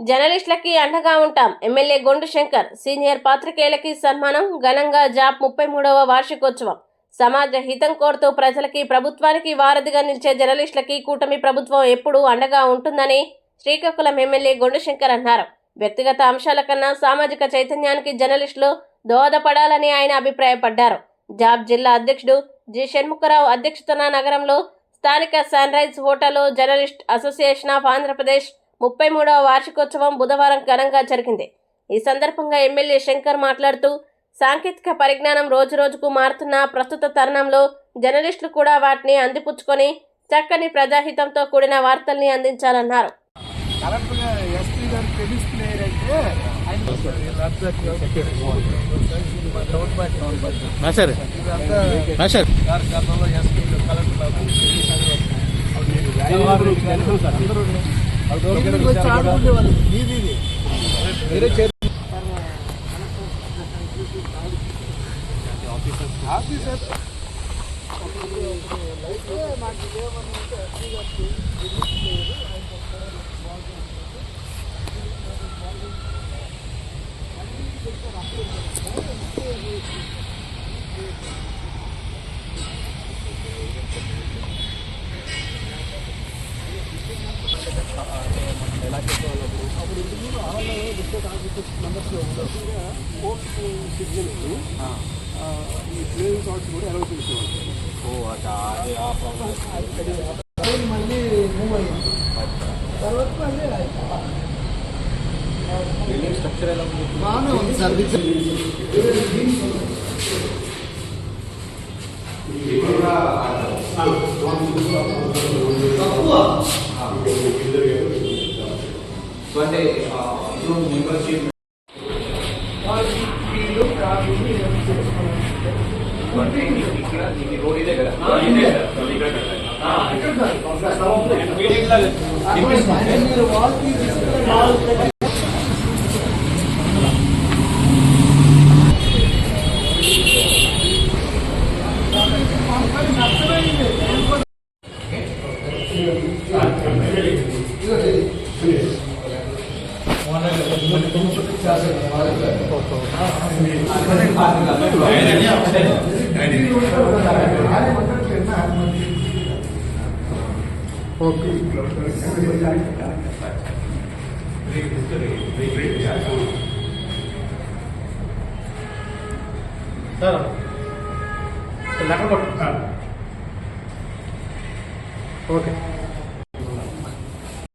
జర్నలిస్టులకి అండగా ఉంటాం. MLA Gondu Shankar. Senior పాత్రికేయులకి సన్మానం. ఘనంగా జాబ్ 33వ వార్షికోత్సవం. సమాజ హితం కోరుతూ ప్రజలకి, ప్రభుత్వానికి వారధిగా నిలిచే జర్నలిస్టులకి కూటమి ప్రభుత్వం ఎప్పుడూ అండగా ఉంటుందని శ్రీకాకుళం ఎమ్మెల్యే గొండు శంకర్ అన్నారు. వ్యక్తిగత అంశాల కన్నా సామాజిక చైతన్యానికి జర్నలిస్టులు దోహదపడాలని ఆయన అభిప్రాయపడ్డారు. జాబ్ జిల్లా అధ్యక్షుడు జి షణ్ముఖరావు అధ్యక్షతన నగరంలో స్థానిక సన్ రైజ్ హోటల్లో జర్నలిస్ట్ అసోసియేషన్ ఆఫ్ ఆంధ్రప్రదేశ్ 33వ వార్షికోత్సవం బుధవారం ఘనంగా జరిగింది. ఈ సందర్భంగా ఎమ్మెల్యే శంకర్ మాట్లాడుతూ, సాంకేతిక పరిజ్ఞానం రోజురోజుకు మారుతున్న ప్రస్తుత తరుణంలో జర్నలిస్టులు కూడా వాటిని అందిపుచ్చుకొని చక్కని ప్రజాహితంతో కూడిన వార్తల్ని అందించాలన్నారు. మళ్ళీ మూవ్ అయింది. తర్వాత మళ్ళీ స్ట్రక్చర్ ఎలా ఉంది? బాగానే ఉంది సార్. అంటే మెంబర్షిప్ రోడ్ ఇదే కదా. ఓకే.